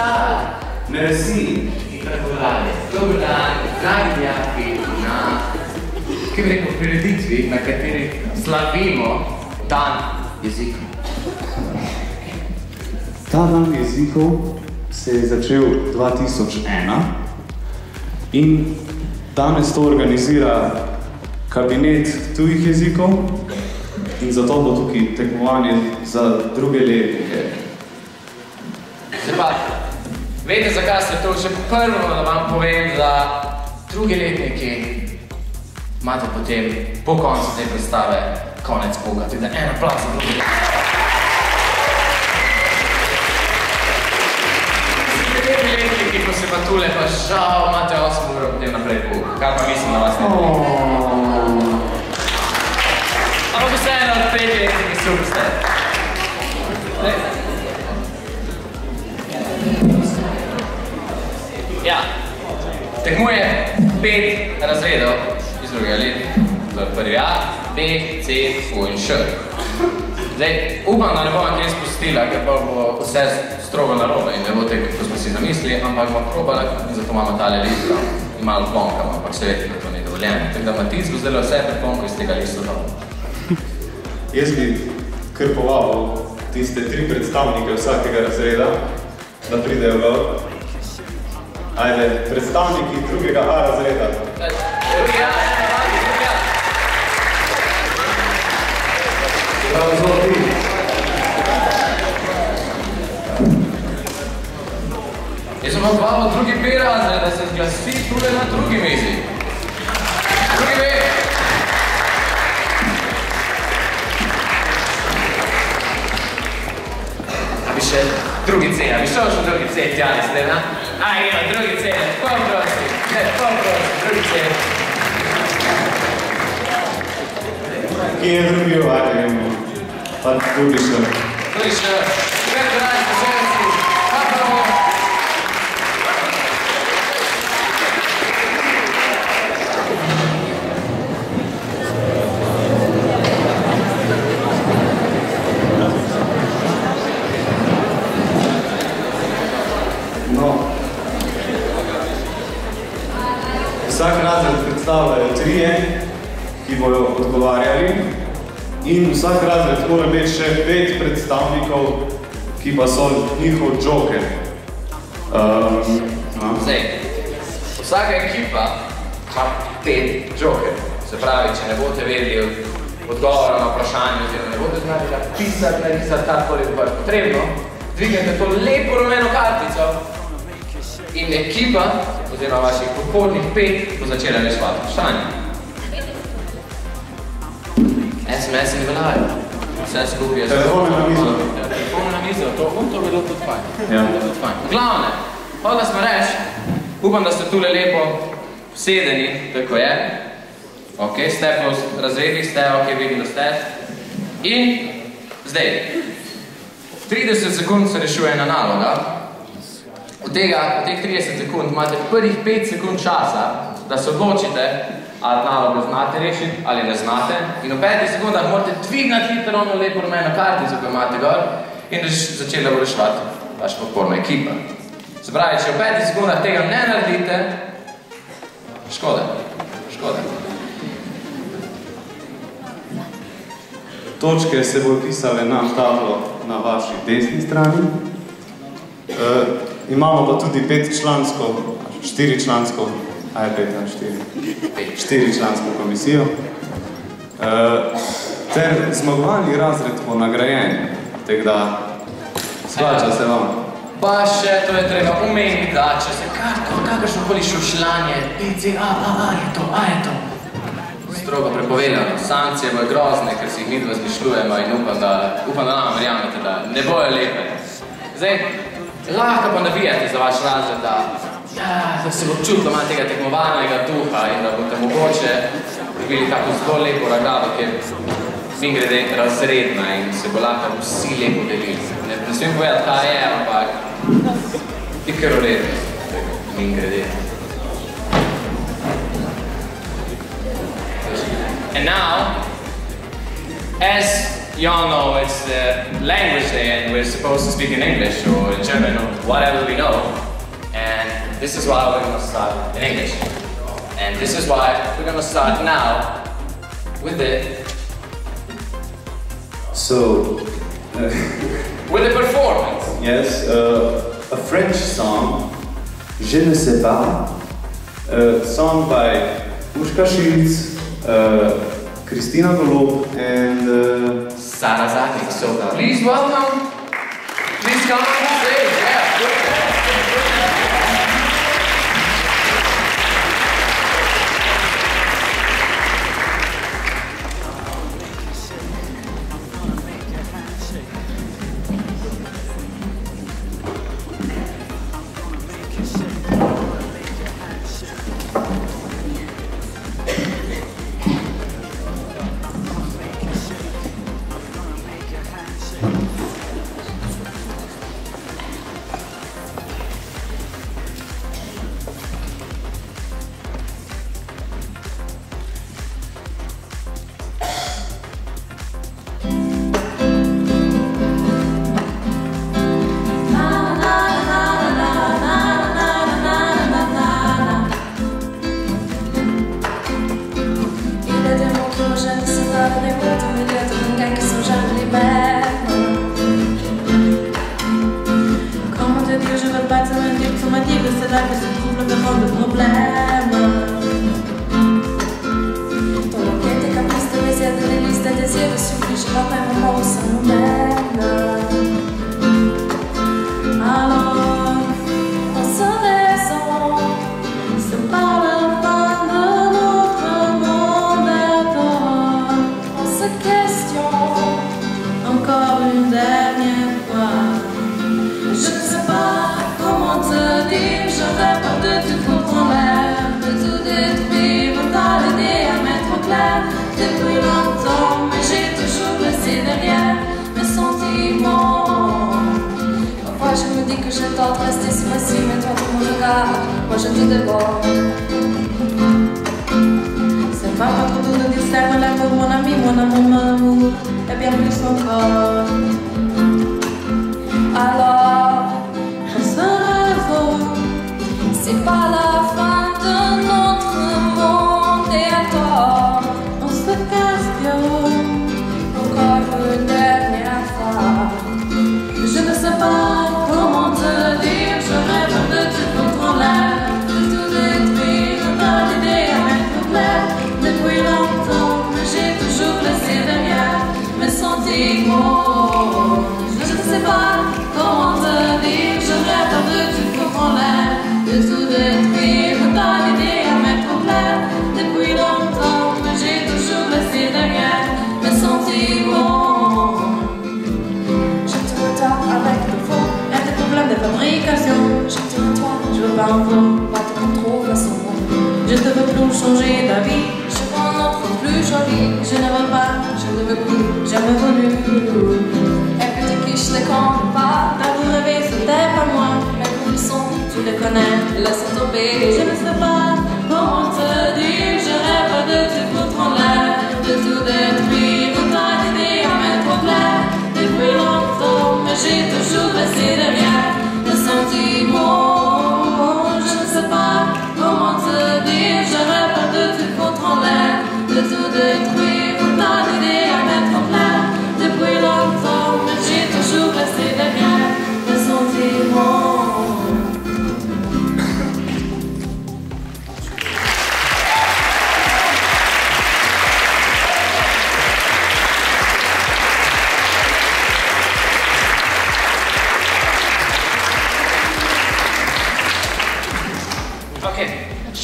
ça. Merci. Dober dan, dragi dijaki, na, kaj bi rekel, prireditvi, na kateri slavimo dan jezikov. Ta dan jezikov se je začel 2001 in danes to organizira kabinet tujih jezikov in zato bo tukaj tekmovanje za druge letnike. Zdaj pa, veste, zakaj ste to že prvo, da vam povem, da drugi letniki imate potem po koncu te predstave konec poga, tudi en aplavz za drugi letniki. Drugi letniki, ko se pa tule, pa žal imate 8 ur potem naprej pog, kar pa mislim, da vas ne boli. Ampak vseeno od 5 letniki super ste. Ja, tekmuje 5 razredov iz drugega leta. To je prvi A, B, C, U in Š. Zdaj, upam, da ne bom kaj spustila, ker pa bo vse strogo narobe in ne bo te, kako smo si zamislili, ampak bom probala, in zato imamo tale listo in malo ponkam, ampak se vete, da to ni dovoljeno. Tako da Matic bo zdaj vse preponko iz tega listu dal. Jaz bi kar povabil tiste 3 predstavnike vsakega razreda, da pridejo gor. Ajde, predstavniki drugega A razreda. Drugi A, drugi A. Bravo, zloti. Jaz sem vam vabil drugi B razred, da se zglasi tule na drugi mizi. Drugi B. A bi še drugi C, a bi šel še drugi C, tjali ste, na? Aj, evo, drugi C, poprosti, drugi C. Kje je drugi O, ajde, pa tudi še. Tudi še, pred dragi posebnosti, pa prvo. Vsak razred predstavljajo 3, ki bojo odgovarjali in vsak razred mora imeti še 5 predstavnikov, ki pa so njihov joker. Zdaj, vsaka ekipa ima 5 joker. Se pravi, če ne boste vedeli odgovora na vprašanje, oziroma ne boste znali pisati, narisati, karkoli bo potrebno, dvignete to lepo rumeno kartico in ekipa, oziroma vaših podpornih 5, bo začela reševati vprašanje. SMS-i ne veljajo. Vse skupaj je... Telefone na mizo. Telefone na mizo, to bi bilo tudi fajn. Ja. V glavne, hodila smo reči, upam, da ste tule lepo vsedeni, tako je. Ok, ste po razredih, ste, ok, vidim, da ste. In zdaj, 30 sekund se rešuje ena naloga. V teh 30 sekund imate prvih 5 sekund časa, da se odločite, ali nalogo znate rešiti, ali ne znate. In v 5 sekundah morate dvignati hitro ono lepo rumeno kartico, ko imate gor, in začela bo reševati vaša podporna ekipa. Se pravi, če v 5 sekundah tega ne naredite, škoda. Točke se bodo pisale na tablo na vaši desni strani. Imamo pa tudi 5-člansko, 4-člansko, aj 4-člansko komisijo. Ter zmagovalni razred bo nagrajen, tako da splača se vam. Pa še, to je treba omeniti, da če se kakršnokoli šušljanje, A je to. Strogo prepovedano. Sankcije bojo grozne, ker si jih midva zmišljujemo in upam, da nam verjamete, da ne bojo lepe. Zdaj, lahko pa navijate za vaš razred, da se bo občutilo malo tega tekmovalnega duha in da boste mogoče dobili tako zelo lepo nagrado, ker grede razredna in se bo lahko vsi lepo delili. Ne smem povedati, kaj je, ampak je kar uredno. Grede. And now, as you all know, it's the language day and we're supposed to speak in English or in German or whatever we know. And this is why we're going to start in English. And this is why we're going to start now with it. So, with the performance. Yes, a French song, Je ne sais pas, sung by Ushka Schiltz, Christina Golob, and Sarah Zanik. So please welcome. Please come on stage. Yeah, good.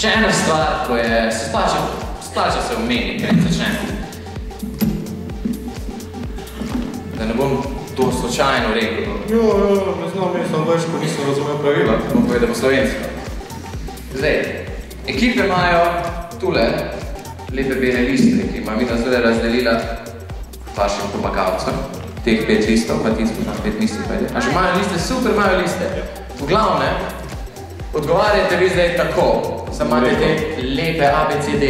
Še ena stvar, ko je splača se omeni, kaj začnemo. Da ne bom to slučajno rekel. Ne znam, mislim več, ko nisem razumel pravila. Bom povedal po slovensko. Zdaj, ekipe imajo tule lepe bele liste, ki ima Mina zdaj razdelila vašim pomagavcem. Teh 5 listov, pa ti skušam 5 listov. A že imajo liste, super imajo liste. V glavnem, odgovarjate vi zdaj tako, samo imate te lepe ABCD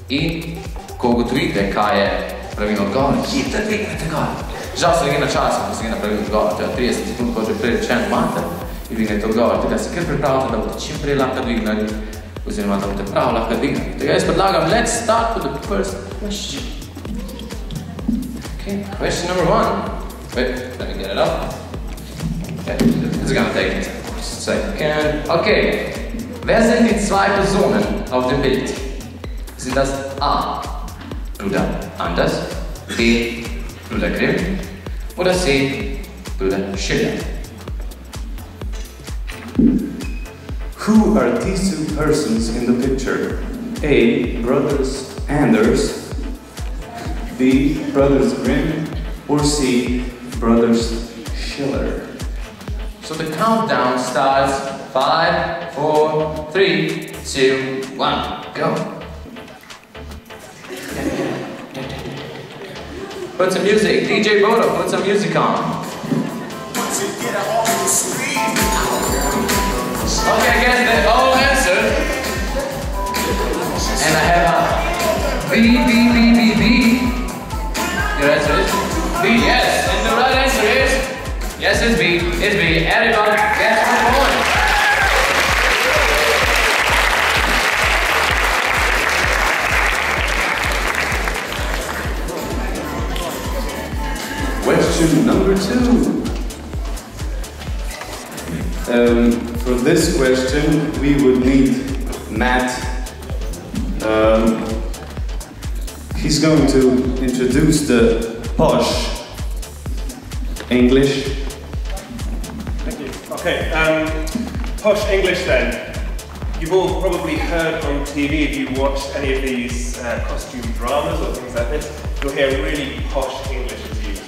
in ko ugotovite, kaj je pravilno odgovor, hitro dvignete gor. Žal se ne gre na čas, ko se gre na pravilni odgovor, to je 30 sekund, ko že prej rečeno imate in dvignete odgovor, tega se kar pripravite, da boste čim prej lahko dvignali, oziroma da boste prav lahko dvignali. Tega jaz predlagam, let's start with the first question. Okay, question number 1. Wait, let me get it up. Okay, it's gonna take a second. Okay, wer sind die zwei Personen auf dem Bild? Sind das A. Bruder Anders, B. Bruder Grimm oder C. Bruder Schiller? Who are these two persons in the picture? A. Brothers Anders, B. Brothers Grimm, or C. Brothers Schiller? So the countdown starts 5, 4, 3, 2, 1, go. Put some music, DJ Bodo, put some music on. Okay, I guess they all answered. And I have a B. Your answer is B, yes. And the right answer is, yes, it's B. It's B. Everybody gets 1 point. Question number 2. For this question, we would need Matt. He's going to introduce the posh English. Thank you. Okay, posh English then. You've all probably heard on TV, if you watch any of these costume dramas or things like this, you'll hear really posh English is used.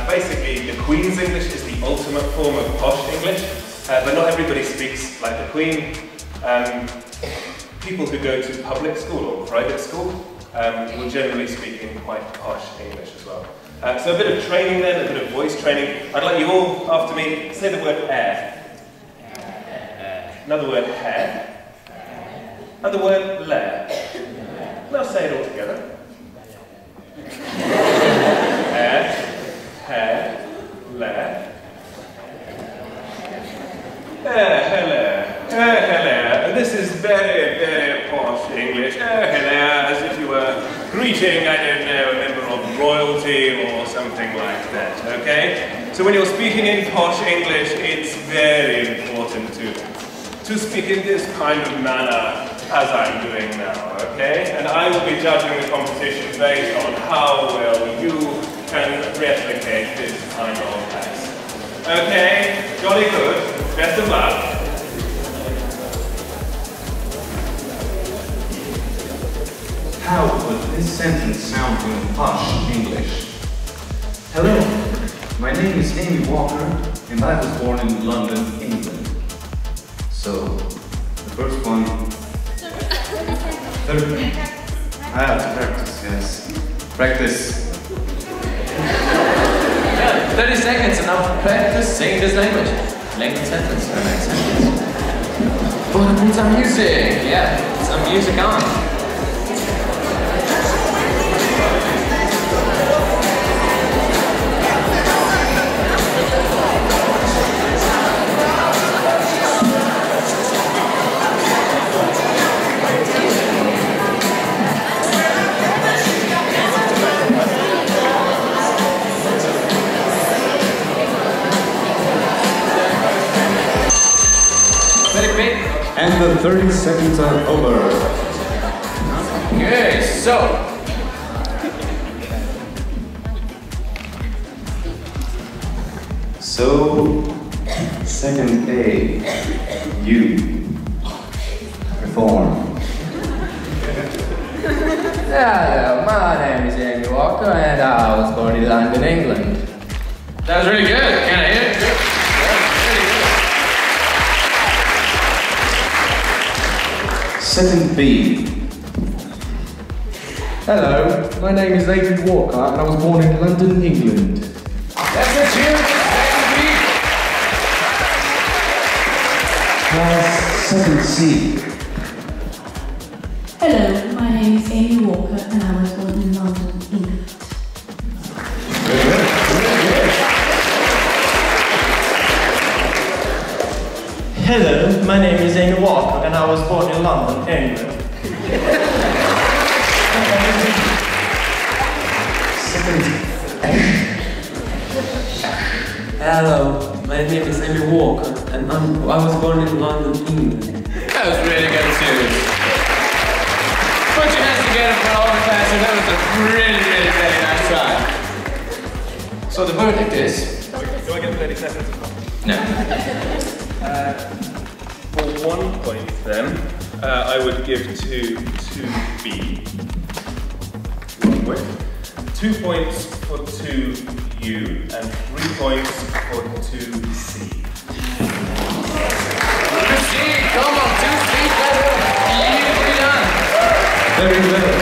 Basically, the Queen's English is the ultimate form of posh English, but not everybody speaks like the Queen. People who go to public school or private school will generally speak in quite posh English as well. So a bit of training then, a bit of voice training. I'd like you all, after me, say the word air. Another word hair. Another word lair. Now say it all together. Air, hair, lair. Hello. This is very, very posh English. Hello, as if you were greeting, I don't know, a member of royalty or something like that, okay? So when you're speaking in posh English, it's very important to speak in this kind of manner as I'm doing now, okay? And I will be judging the competition based on how well you can replicate this kind of accent. Okay, jolly good. Best of luck. How would this sentence sound in posh English? Hello, my name is Amy Walker, and I was born in London, England. So, the first one... I have to practice, yes. Practice. Yeah, 30 seconds and now practice saying this language. Language sentence, next sentence. Put some music, yeah, some music on. And the 30 seconds are over. Okay, so. Second A, you perform. Hello, my name is Amy Walker and I was born in London, England. That was really good. Can I hear it? Good. Second B. Hello, my name is Adrian Walker and I was born in London, England. That's it, cheers. Second B. Second C. Hello, my name is Amy Walker and I was born in London, England. Very good. Hello, my name is Amy Walker and I was born in London, England. Hello, my name is Amy Walker and I was born in London, England. That was really good too. Put your hands together for all the class, and that was a really, really, really nice try. So the verdict is... Do I get 30 seconds? No. For 1 point then, I would give to 2B. 1 point. 2 points for 2U and 3 points for 2C. 2C, come on, 2C, beautifully done. Very well.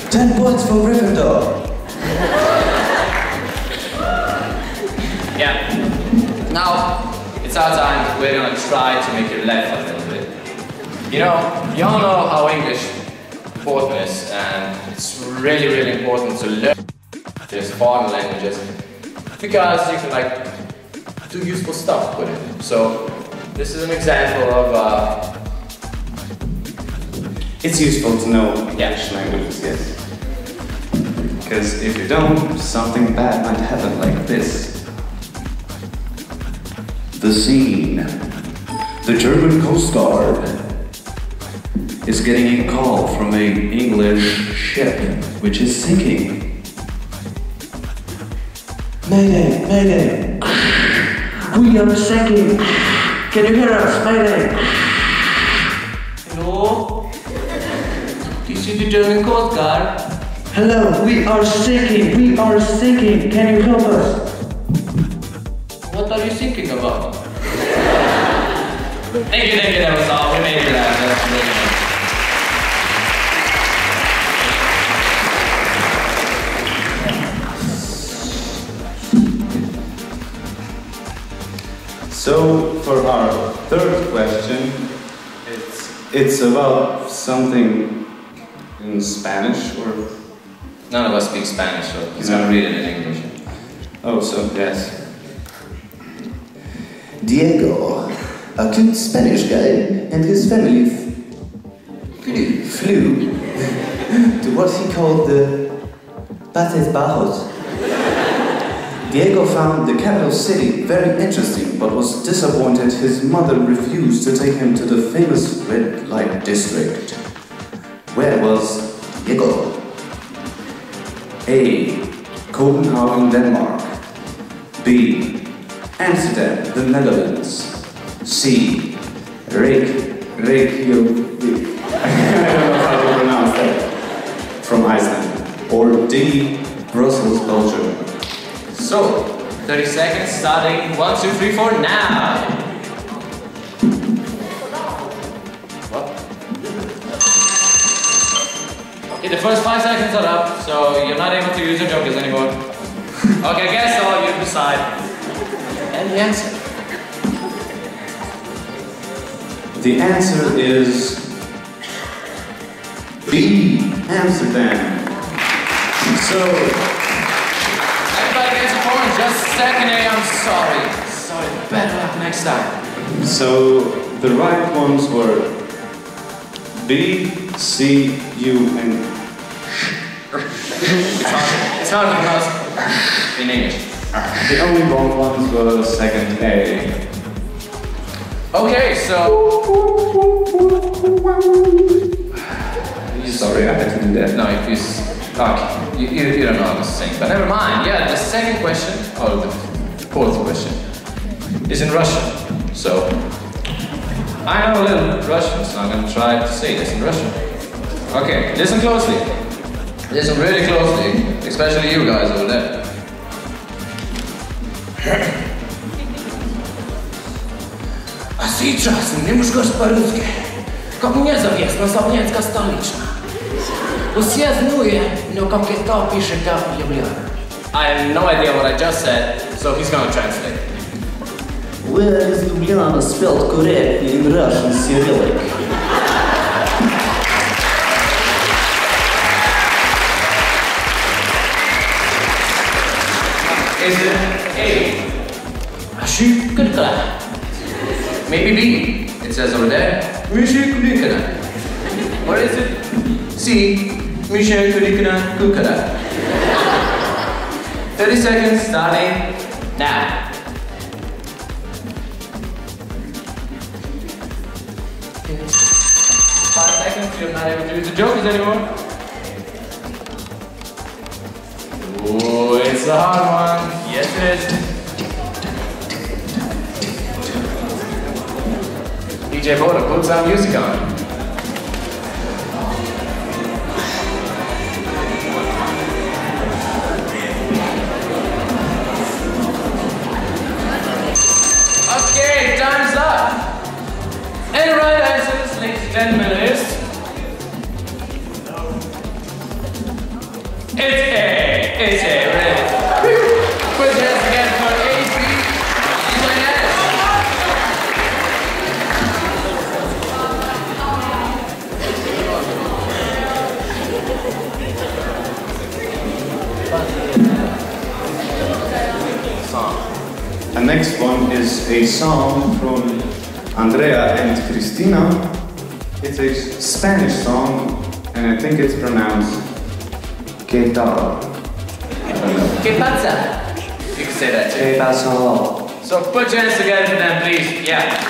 10 points for Gryffindor. Yeah. Now, it's our time. We're gonna try to make you laugh a little bit. You know, you all know how English important is, and it's really, really important to learn these foreign languages because you can do useful stuff with it. So, this is an example of It's useful to know English languages, yes. Because if you don't, something bad might happen like this. The scene. The German Coast Guard is getting a call from an English ship which is sinking. Mayday, mayday. We are sinking. Can you hear us? Mayday. Hello? This is the German Coast Guard. Hello, we are sinking. We are sinking. Can you help us? What are you thinking about? Thank you, that was all. We made you laugh. That's really nice. So, for our third question, it's about something in Spanish, or? None of us speak Spanish, so he's gonna read it in English. Oh, so yes. Diego, a cute Spanish guy, and his family flew to what he called the Países Bajos. Diego found the capital city very interesting, but was disappointed his mother refused to take him to the famous red light district. Where was Diego? A. Copenhagen, Denmark. B. Amsterdam, the Netherlands. C. Reykjavik. I don't know how to pronounce that. From Iceland. Or D. Brussels, Belgium. So, 30 seconds starting 1, 2, 3, 4 now. What? Okay, the first 5 seconds are up, so you're not able to use your jokers anymore. Okay, guess all, you decide. And the answer. The answer is B. Amsterdam. So, everybody gets a point, just second A, I'm sorry. Sorry, better luck next time. So the right ones were B, C, U, and It's hard to pronounce in English. the only wrong ones were second A. Okay, so... Sorry, I had to do that. No, if you... Okay, you don't know how to sing, but never mind. Yeah, the second question, or the fourth question, is in Russian. So, I know a little Russian, so I'm gonna try to say this in Russian. Okay, listen closely. Listen really closely, especially you guys over there. А сейчас немножко по-русски, как мне завестна Солнецка столична. Все знают, но как это пишет объявление. I have no idea what I just said, so he's gonna translate. Where is Ljubljana spelled correctly in Russian Cyrillic? Is it A, Shukukala. Maybe B. It says over there, Mishukukala. Or is it C. Mishukukala. 30 seconds starting now. Okay. 5 seconds, you're not able to use the jokers anymore. Oh, it's a hard one. Yes, it is. DJ Boda, put some music on. Okay, time's up. And the right answers, ladies and gentlemen, is... It's A. It's A, really. Put your hands together for A, B, and S. The next one is a song from Andrea and Cristina. It's a Spanish song, and I think it's pronounced ¿Qué tal? ¿Qué pasa? You can say that too. ¿Qué pasó? So put your hands together for them, please. Yeah.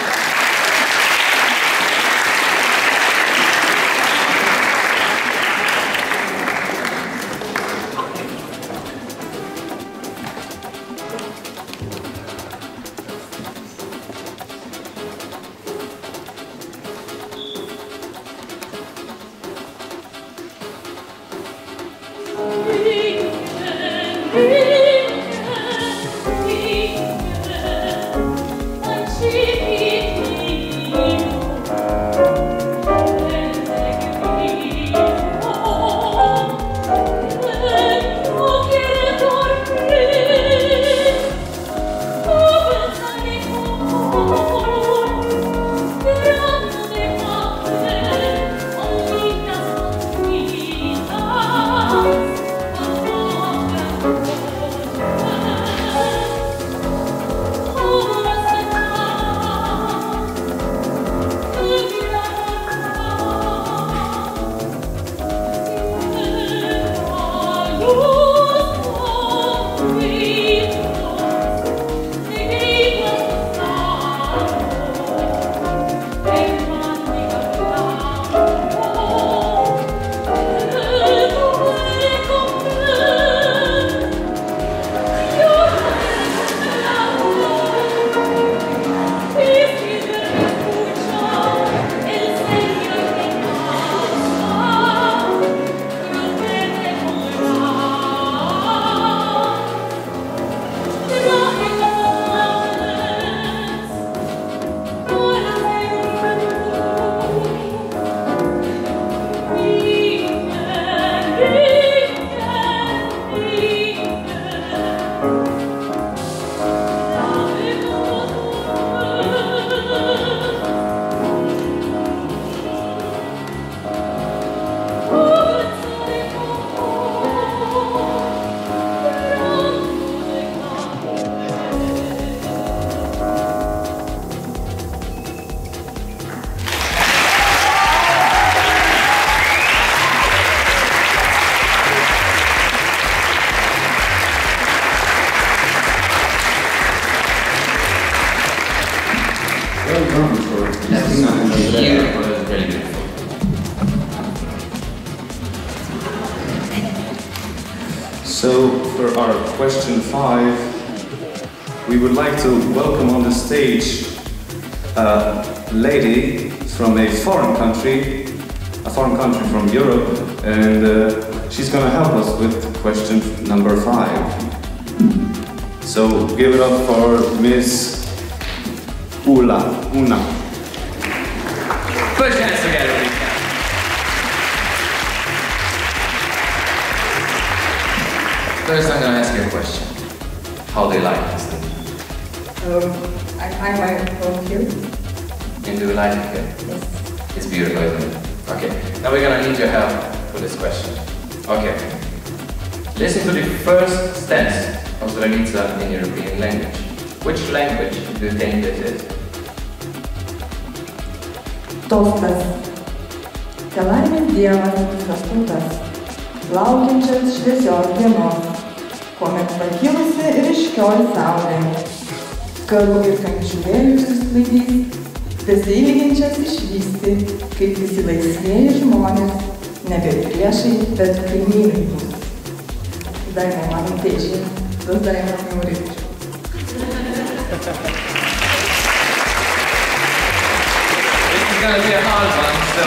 So, for our question 5, we would like to welcome on the stage a lady from a foreign country from Europe, and she's going to help us with question number 5. So, give it up for Miss Una. Put your hands together, please. First, I'm going to ask you a question. How do you like this thing? I find my home here. And do you like it here? Yes. It's beautiful, isn't it? Okay. Now we're going to need your help for this question. Okay. Listen to the first stance of Zdravica in European language. Which language do you think this is? Tostas. Te laimės Dievas visas tautas, laukiančias šviesios dienos, kuomet pakilusi ryškioj saulė, karų ir kančių vėjų susklaidys, besiilginčias išvysti, kaip visi laisvieji žmonės, nebe priešai, bet kaimynai bus. Dajmo mano tėčiai, tos dajmo norėčiau. It's going to be a hard one, so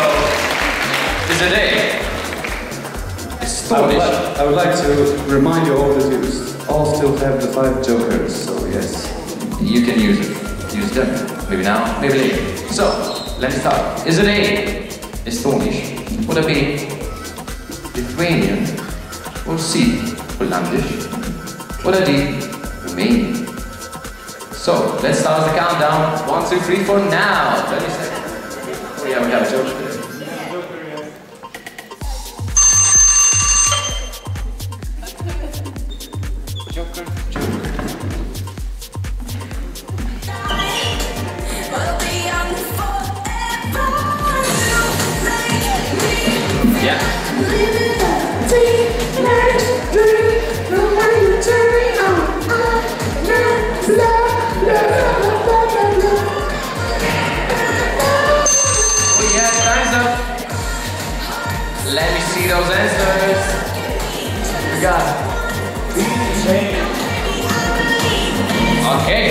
is it A? I would like to remind you all that you all still have the 5 jokers, so yes. You can use it. Use them. Maybe now, maybe later. So, let's start. Is it A? Estonisch? Would it be Lithuanian? Or C? Hollandisch? Would it be Romanian? So, let's start the countdown. 1, 2, 3, 4, now! 20 seconds. Oh yeah, we have a joker. Let me see those answers. We got okay.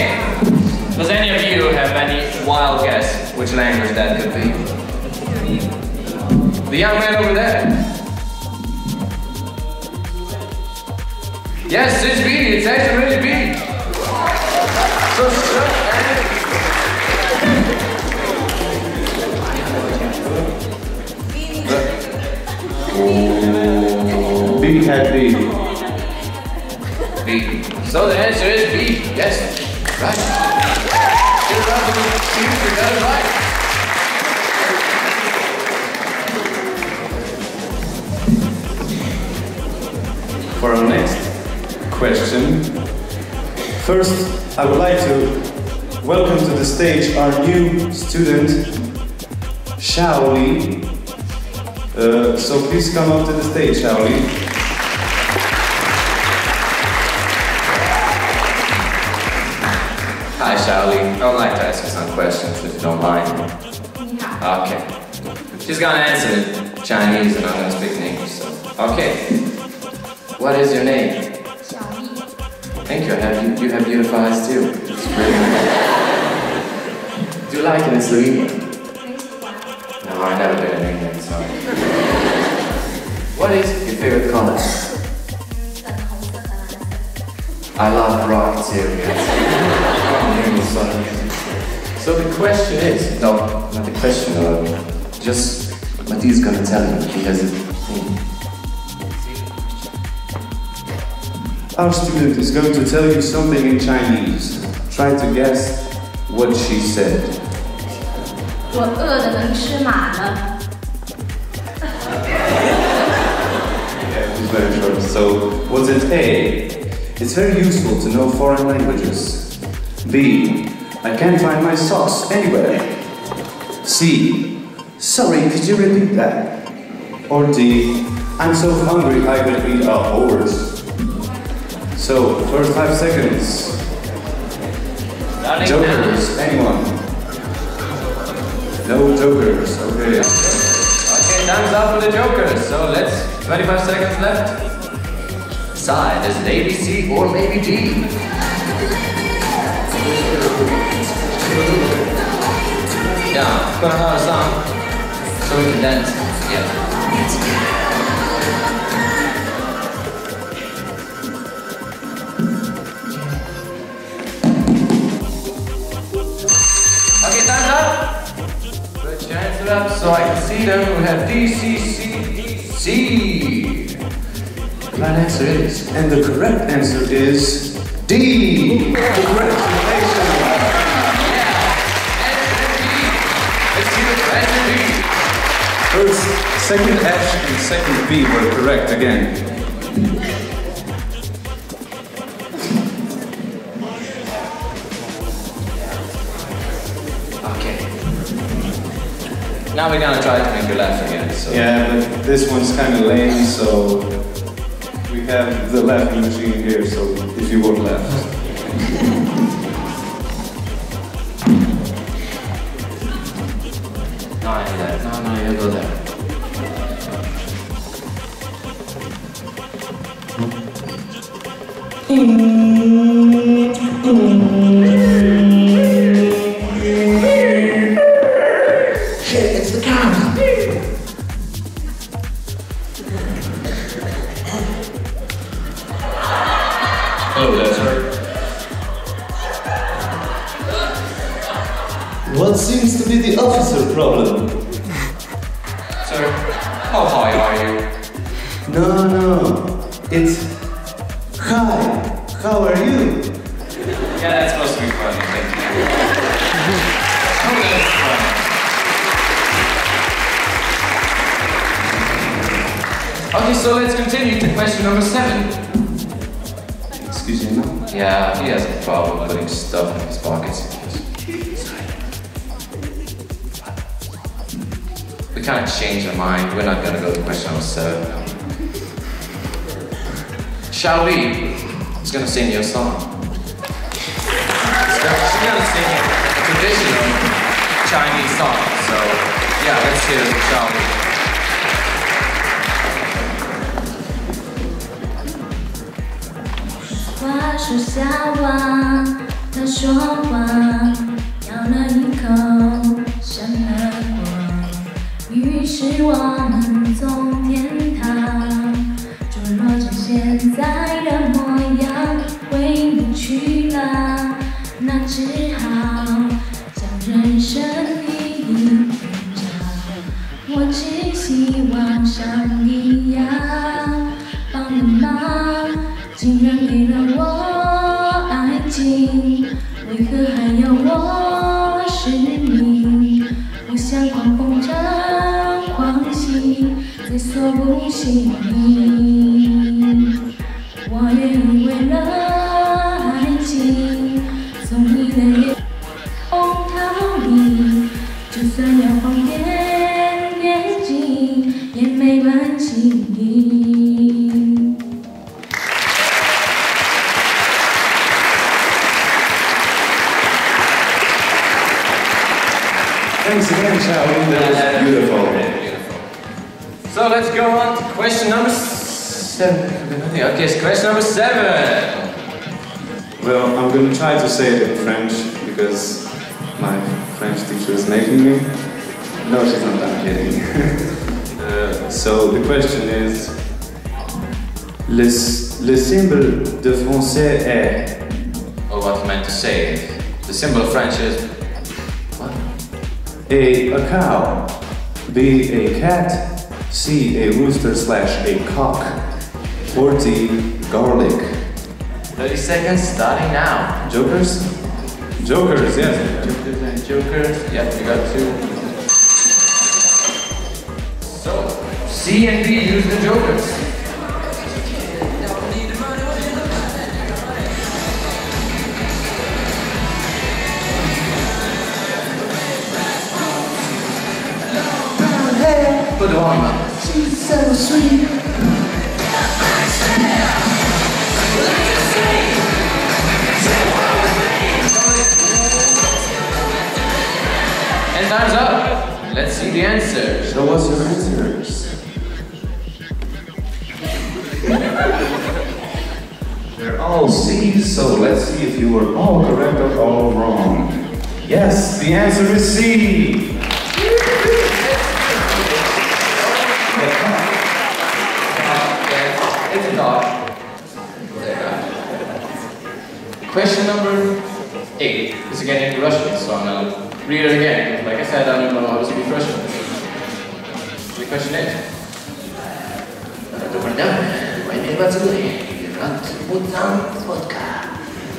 Does any of you have any wild guess which language that could be? The young man over there. Yes, it's B. It's actually really B. So B had B. B. So the answer is B. Yes. Right. Good luck with the you got it right. For our next question, first I would like to welcome to the stage our new student, Shaoli. So please come up to the stage, Shaoli. Hi, Shaoli. I would like to ask you some questions, if you don't mind. Okay. She's gonna answer in Chinese and I'm gonna speak in English, so. Okay. What is your name? Thank you. You have beautiful eyes too. It's really nice. Do you like it in Slovenia? No, I've never been in England, so. What is your favorite color? I love rock too, yes. So the question is, no, not the question, just what he's gonna tell you, because our student is going to tell you something in Chinese. Try to guess what she said. 我饿得能吃马了。 Yeah, it's very short. So, was it A? It's very useful to know foreign languages. B. I can't find my socks anywhere. C. Sorry, could you repeat that? Or D. I'm so hungry I could eat a horse. So, first 5 seconds. Jokers, anyone? No jokers, okay. Okay, time's up for the jokers. So let's, 25 seconds left. Decide, is it A, B, C, or maybe D? Yeah, put on another song so we can dance. Yeah. Okay, time's up. Put your hands up so I can see them. We have D, C, C, D, C. The right answer is, and the correct answer is D. Congratulations. First, second H and second B were correct again. Now we're gonna try to make you laugh again. So. Yeah, but this one's kind of lame, so we have the laughing machine here, so if you won't laugh. No, I need that. No, you go there. Shit, it's the camera. Oh, that's right. What seems to be the officer problem? Sir, how high are you? No, it's hi. How are you? Yeah, that's supposed to be funny. Thank you. Oh, that's funny. Okay, so let's continue to question number 7. Excuse me, no? Yeah, he has a problem putting stuff in his pockets. We can't change our mind. We're not gonna go to question number 7. Shall we? He's gonna sing you a song. She's gonna sing you a traditional Chinese song. So, yeah, let's hear it, shall we? 花树下望，他说话，咬了一口，闪了光。于是我们从天堂坠落成现在的模样，回不去了，那只好将人生意义寻找。我只希望像你一样帮忙。 竟然给了我爱情，为何还要我是你？我像狂风筝狂喜，在所不惜你。我愿意为了爱情，从你的眼中逃离，就算要放眼睛也没关系。 Thanks again, shall we? That was beautiful. So let's go on to question number 7. Okay, it's question number 7. Well, I'm going to try to say it in French because my French teacher is making me. No, she's not, I'm kidding. So the question is, le symbole de français est... Oh, what I meant to say. The symbol of French is... A cow, B, a cat, C, a rooster / a cock, or D, garlic. 30 seconds starting now. Jokers? Jokers, yes. Jokers and jokers. Yeah, we got 2. So, C and D use the jokers. Put it on, man. She's so sweet. And time's up. Let's see the answers. Show us your answers. They're all C's, so let's see if you were all correct or all wrong. Yes, the answer is C. It's a dog. Question number 8 is again in Russian, so I'm gonna read it again. Like I said, I don't know how to speak Russian. The question is.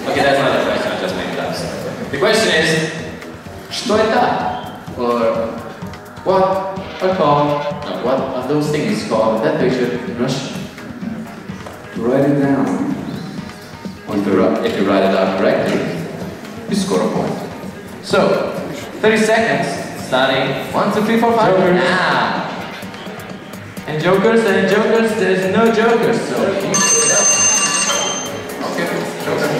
Okay, that's not the question, I just made it up. The question is, что это? Or what are called? No, what are those things called? That picture in Russian. Write it down. If you write it out correctly, you score a point. So, 30 seconds Starting 1, 2, 3, 4, 5. Jokers. Now. And jokers, there's no jokers, so keep it up. Okay, joker.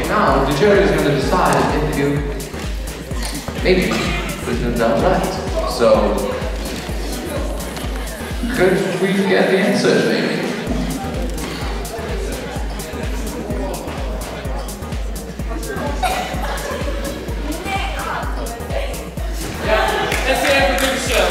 Now, the jury is going to decide if you maybe put them down right. So, could we get the answers, maybe? Yeah, let's see our producer.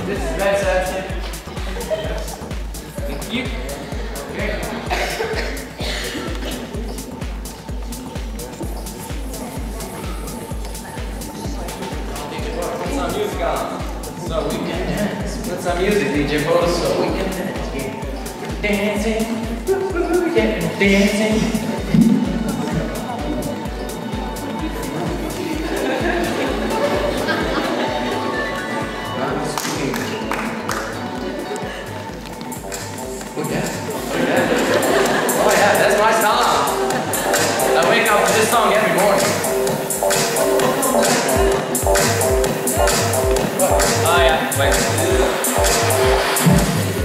This is right side. Thank you. Okay. Put some music on, so we can dance. Put some music, DJ Bodo, so we can dance. Yeah. Dancing, yeah, dancing. Oh yeah, that's my song. I wake up with this song every morning. Oh yeah, wait.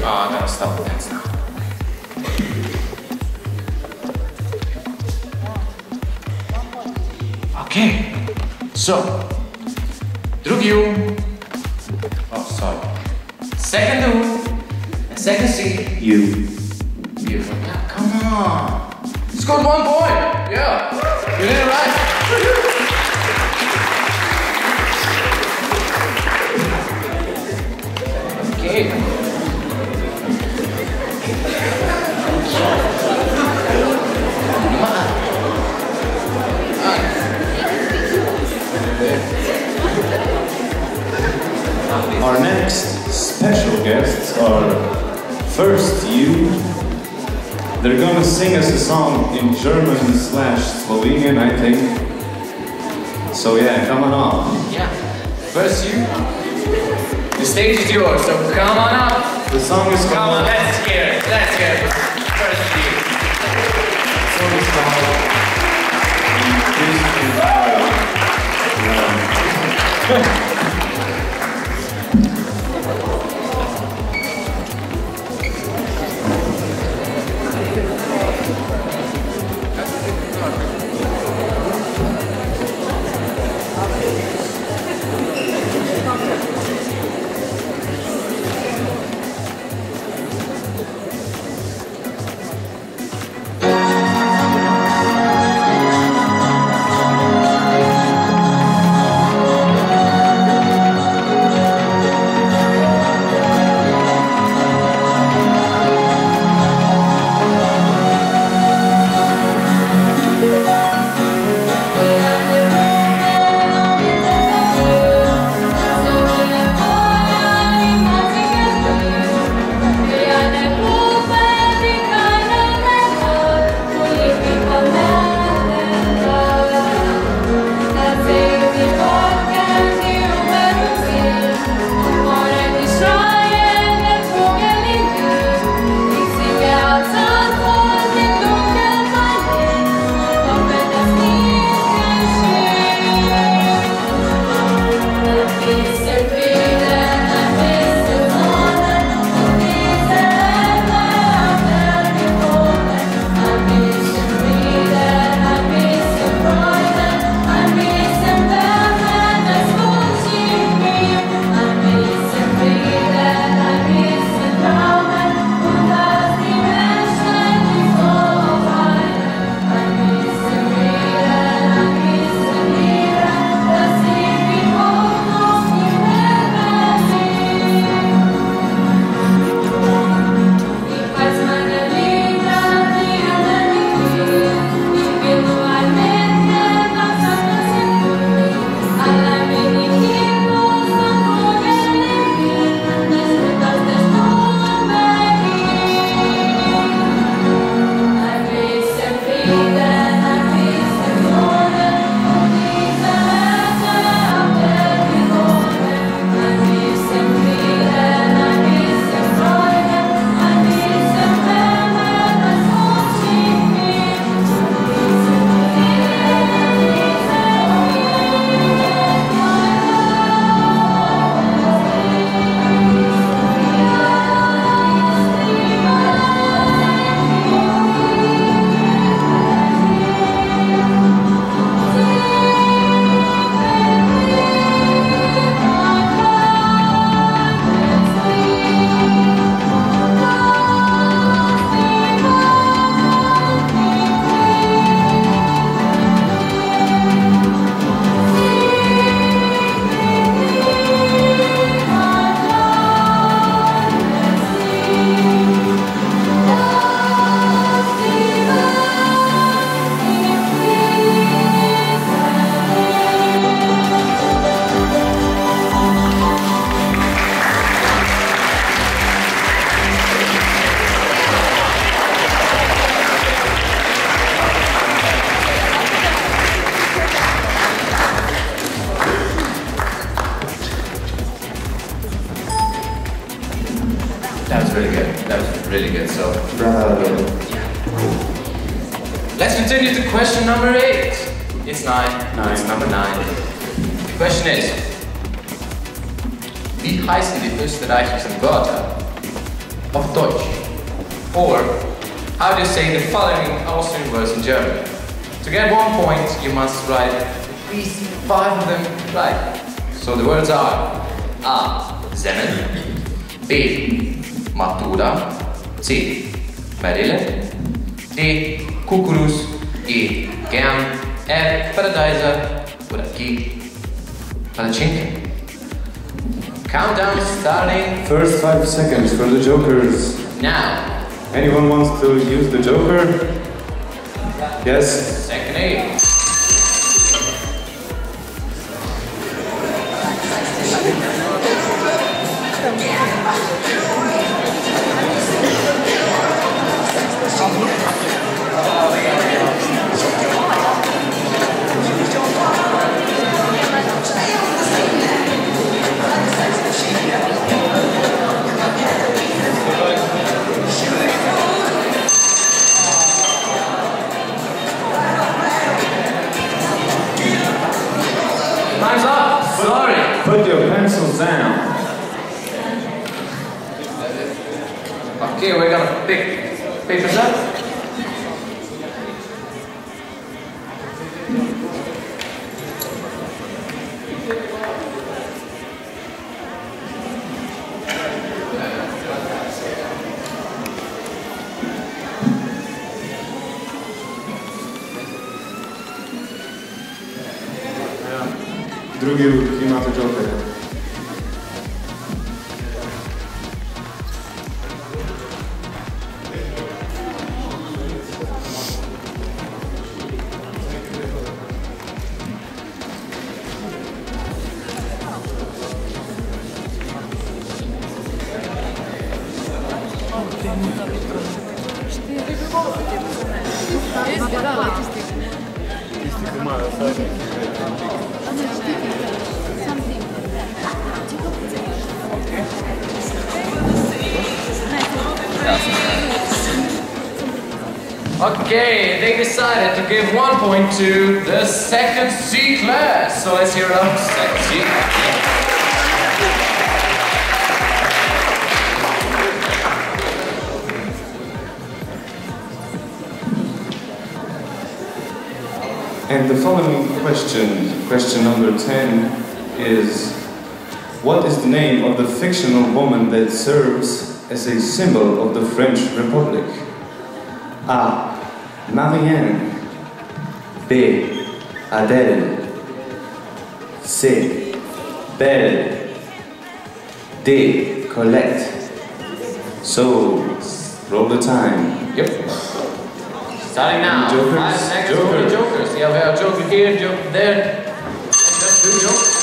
Oh, I gotta stop the dance now. Okay, so drugi U. Oh, sorry. Second U and second C. You. Beautiful. Come on. You scored 1 point. Yeah. You did it right. Okay. Our next special guests are first you. They're gonna sing us a song in German/Slovenian, I think. So yeah, come on up. Yeah. First you. The stage is yours, so come on up. The song is Come on, called... let's hear it. Let's hear it. First you. The song is called... really good, so... Bravo. Let's continue to question number 8. It's 9. No, it's number 9. The question is, wie heißen die österreichischen Wörter auf Deutsch? Or, how do you say the following Austrian words in German? To get 1 point, you must write at least 5 of them right. So the words are A. Semmeln, B. Matura, C. Marille, D. Kukuruz, E. Gern, F. Paradiser oder G. Palatschinken. Countdown starting. First 5 seconds for the jokers. Now. Anyone wants to use the joker? Yes? Second A. Time's up. Sorry. Put your pencils down. Okay, we're gonna pick papers up. Drugi ród, nie ma to joker. Okay, they decided to give 1 point to the second C class. So let's hear it up. Second C. And the following question number 10 is, what is the name of the fictional woman that serves as a symbol of the French Republic? A. Marianne. B. Adele. C. Belle. D. Colette. So, roll the time. Yep. Starting now. Jokers. 5 seconds for the jokers. Yeah, we have a joker here, joker there. And just 2 jokers.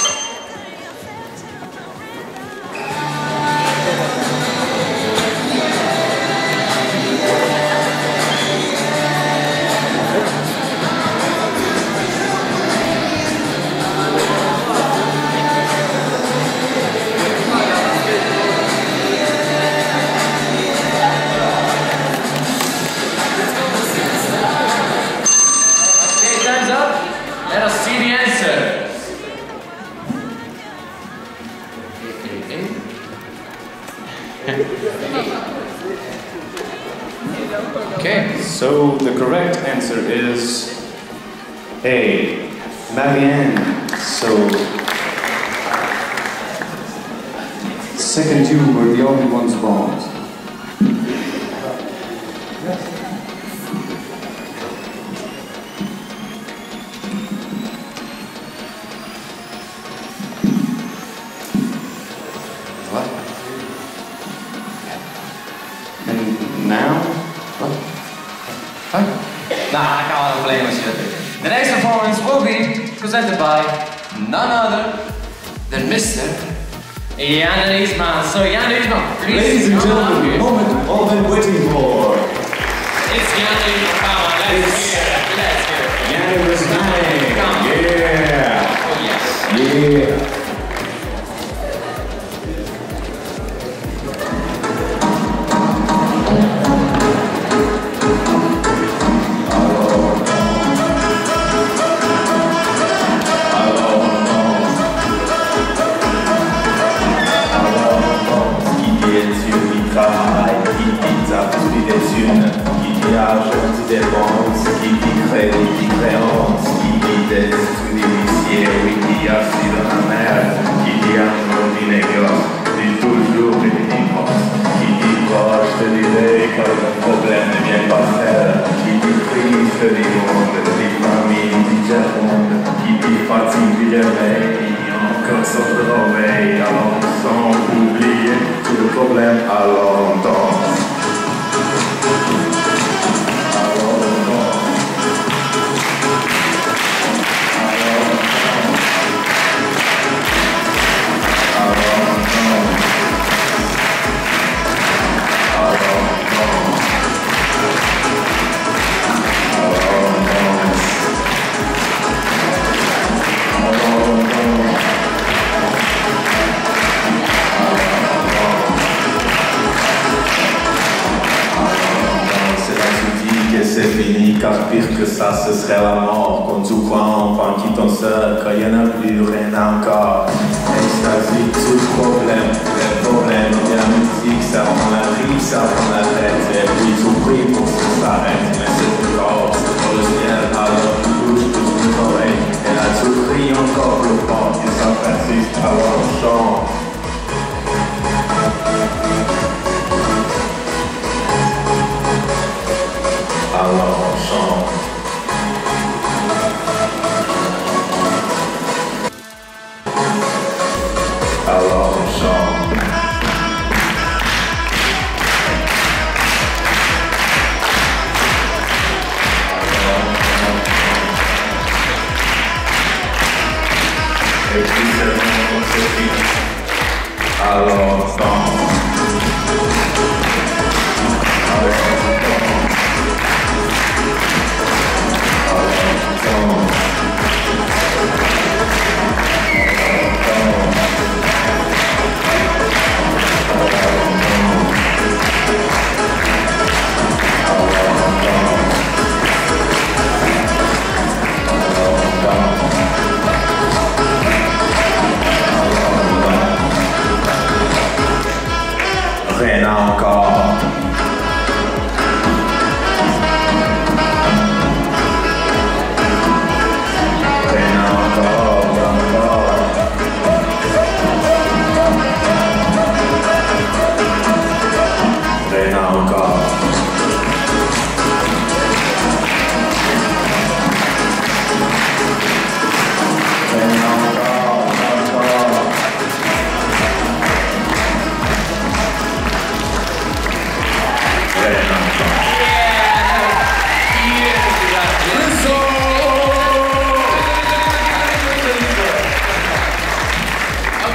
Let us see the answer. Okay, so the correct answer is A. Marianne. So, second you were the only ones wrong. The next performance will be presented by none other than Mr. Jerneja. So Jerneja, please. Ladies and gentlemen, the moment all been waiting for. It's Jerneja. Come on, let's hear it. Let's hear it. Jerneja's name. Yeah. Oh yes. Yeah. ça ce serait la mort. Quand tu crois enfin quittant seul, quand il n'y en a plus rien encore. Extasie, tout problème, les problèmes de la musique, ça prend la vie, ça prend la tête. Et puis tout prie pour que ça s'arrête. Mais c'est plus fort, c'est pour le ciel, alors tu bouges toutes tes oreilles. Et là tu cries encore plus fort, et ça persiste, alors on chante. Alors on chante. Alors on chante. Et puis c'est bon, c'est fini. Alors on chante. Rien encore.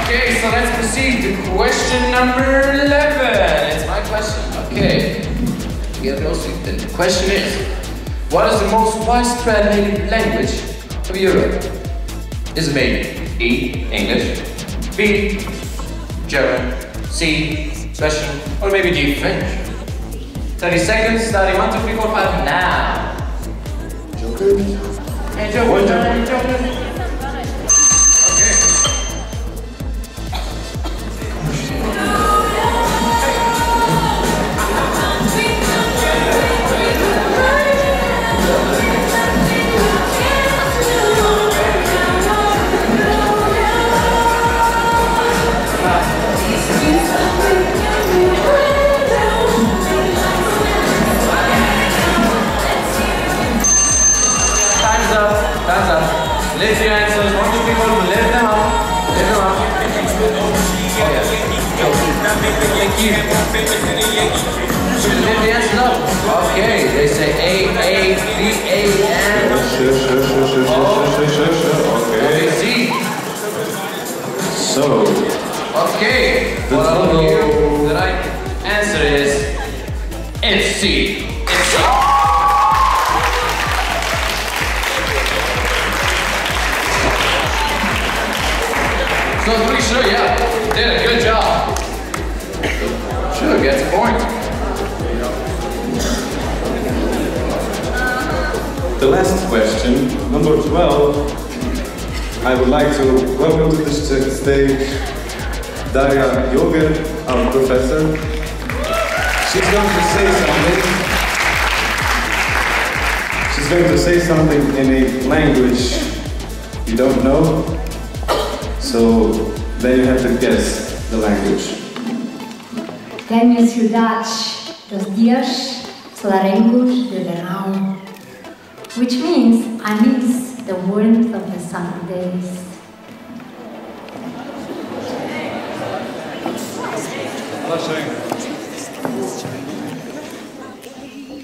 Okay, so let's proceed to question number 11. It's my question. Okay. The question is, what is the most widespread native language of Europe? Is it maybe E, English, B, German, C, Russian, or maybe D, French? 30 seconds, starting 1, 2, 3, 4, 5, now. Joker? Hey, Joker. What Joker? Lift your answers, 1, 2, 3, 4, lift them up. Lift them up. Oh yeah. Thank you. Lift the answers up. Okay, they say A, B, A, and... Okay, C. So... Okay, what I'll do, the right answer is... It's C. It's C. So I'm pretty sure, yeah, did a good job. Sure, gets a point. The last question, number 12. I would like to welcome to the stage Daria Joger, our professor. She's going to say something. She's going to say something in a language you don't know. So then you have to guess the language. Tenho saudades dos dias solarengos de verão, which means I miss the warmth of the summer days.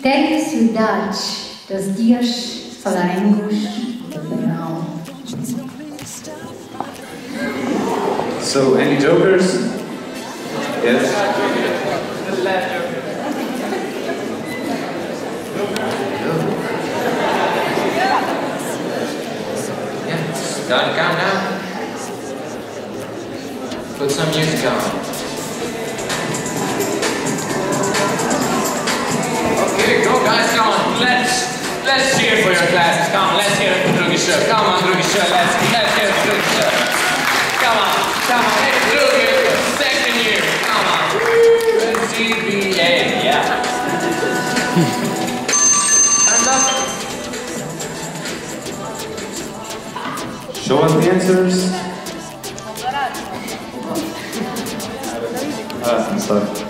Tenho saudades dos dias solarengos de verão. So, any jokers? Yes? The last joker. Yeah, start the countdown. Put some music on. Okay, go guys, come on. Let's Let's cheer for your classes. Come on, let's hear it for drugi shirt. Come on, drugi shirt. Let's hear it for drugi shirt. Come on. Hey, drugi, second year. Come on. CBA, yeah. Hands up. Show us the answers. I'm sorry.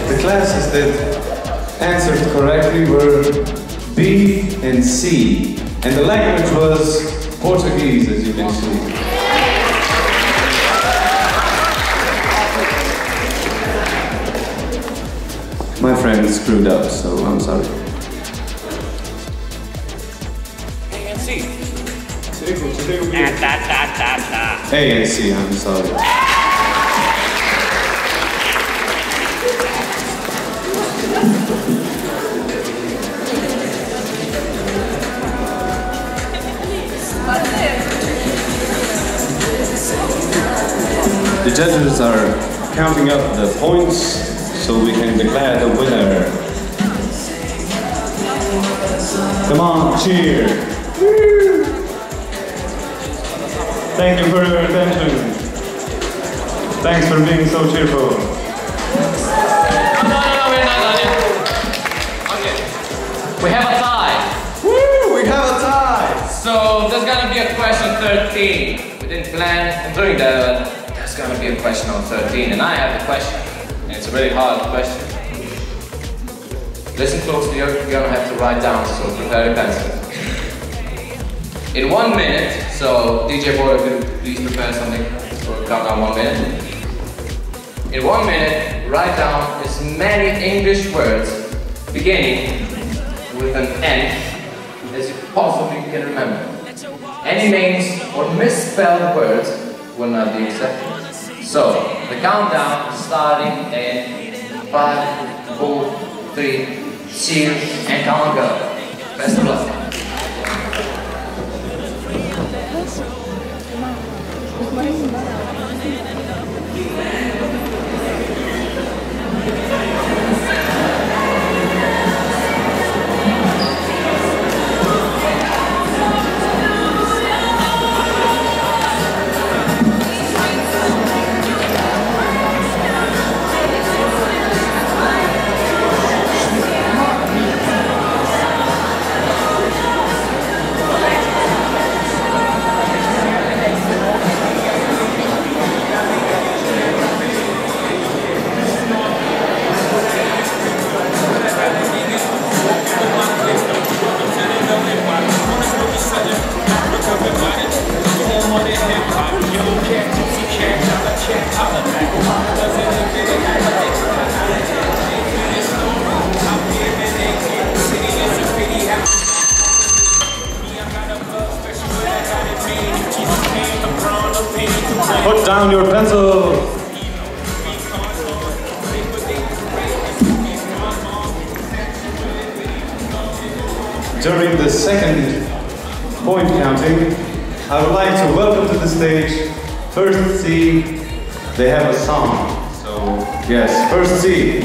The classes that answered correctly were B and C, and the language was Portuguese, as you can see. My friend screwed up, so I'm sorry. A and C. A and C, I'm sorry. The judges are counting up the points so we can declare the winner. Come on, cheer! Thank you for your attention. Thanks for being so cheerful. No, we're not done yet. Okay. We have a tie. Woo! We have a tie! So there's gonna be a question 13. We didn't plan on doing that, but there's gonna be a question on 13, and I have the question. And it's a really hard question. Listen closely, you're gonna have to write down, so prepare your pencil. In 1 minute, so DJ Boy, if you please prepare something for countdown 1 minute. In 1 minute, write down as many English words beginning with an N as you possibly can remember. Any names or misspelled words will not be accepted. So, the countdown is starting in 5, 4, 3, 2, and come on, go. Best of luck. Put down your pencil. During the second point counting, I would like to welcome to the stage First C. They have a song. So, yes, First C.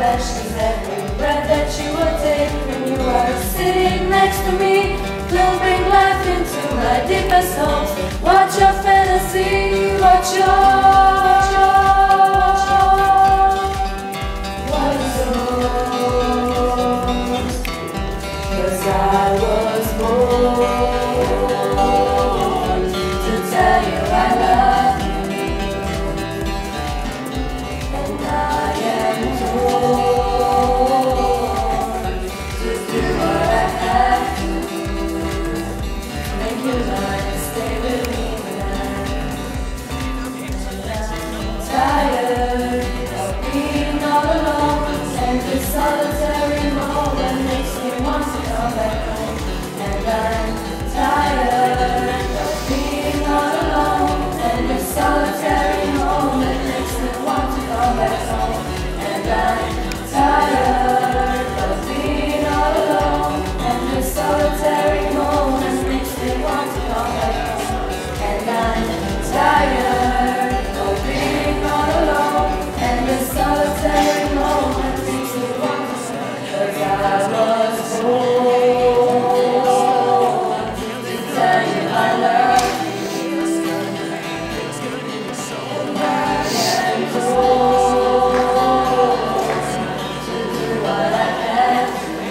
flesh is every breath that you will take. And you are sitting next to me, will bring life into my deepest hopes. Watch your fantasy, watch your what is yours. 'Cause I was born to tell you I love you, and I am torn to do what I have to, make you learn and stay with me tonight. I'm tired of being all alone, and this solitary moment makes me want to come back home. And I'm tired of being all alone, and this solitary moment makes me want to come back home. And I'm tired of being all alone, and this solitary moment makes me want to come back home. And I'm tired of being all alone, and this solitary moment makes me want to come. 'Cause I was born to tell you I love you, and I am torn to do what I have to,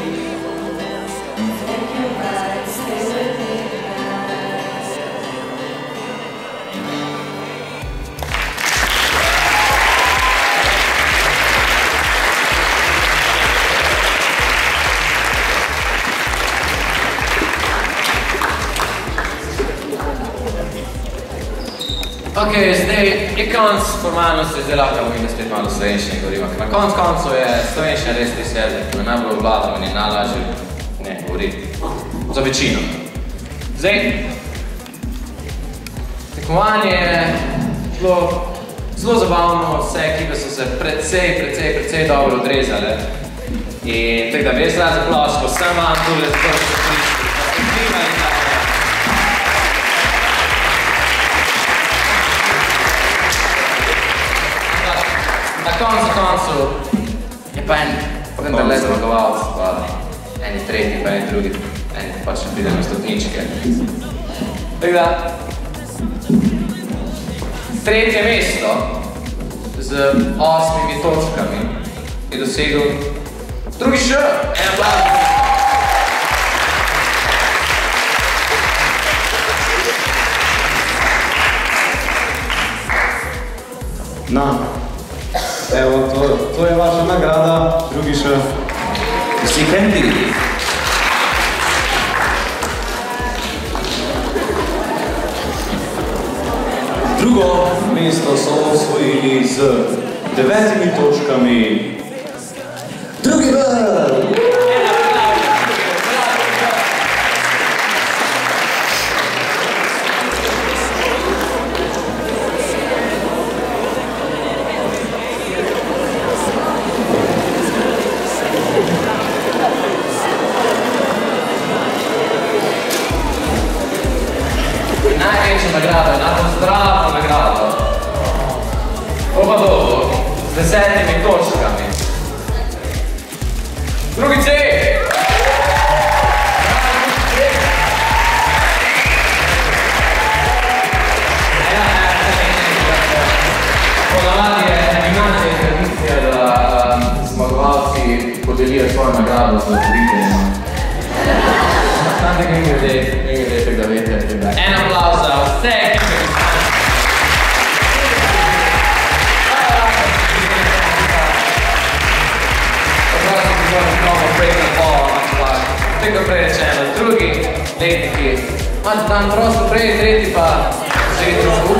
make you mine, stay with me tonight. Ok, zdaj je konc formalnosti, zdaj lahko mi da spet malo slovenščine govorimo. Na konc koncu je slovenščina res tisti jezik, ki me najbolj obvlada, meni najlažje ne govoriti. Za večino. Zdaj, tekmovanje je zelo zabavno, vse ekipe so se precej dobro odrezale. In tako da ves raz zaplosko, vsem vam tule zato se slišali. Na koncu je pa en vendarle zmagovalec, pa eni tretji, pa eni drugi, eni pač ne pride na stopničke. Tako da, tretje mesto z 8 točkami je dosegel Tevž Šart. En aplauz. Na, evo, to je vaša nagrada, Tevž Šart. Stipendij. Drugo mesto so osvojili z 9 točkami. Drugi vrh! Največja nagrada, najbolj zdrava nagrada. Opa dobro, z 10 točkami. Drugi C! Ponavadi je gimnazija tradicija, da zmagovalci podelijo svojo nagrado z voditeljem. Tam tega in glede, tako da vete. En aplauz za vse ekipe, ki tako prej rečeno, drugi letniki, imate dan prosto prej, tretji pa srednji skup.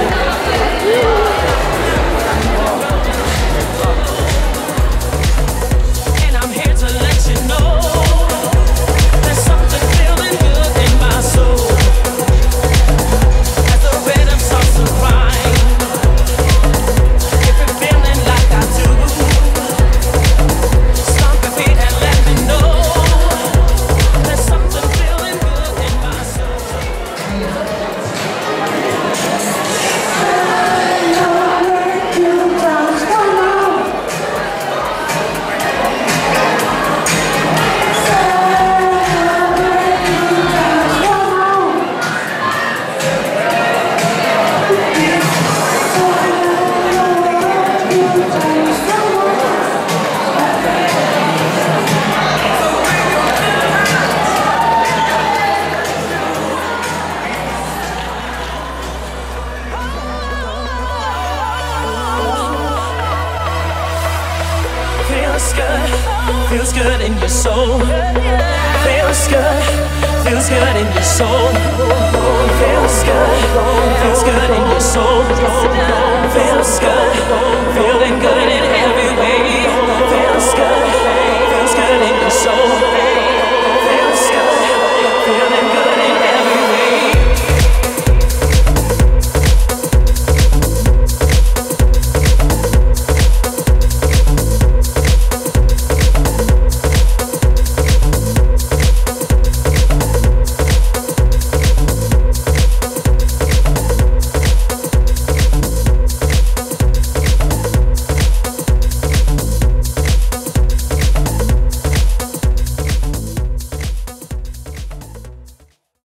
feels good in your soul. Feels good in your soul. Feels good in your soul. Feels good.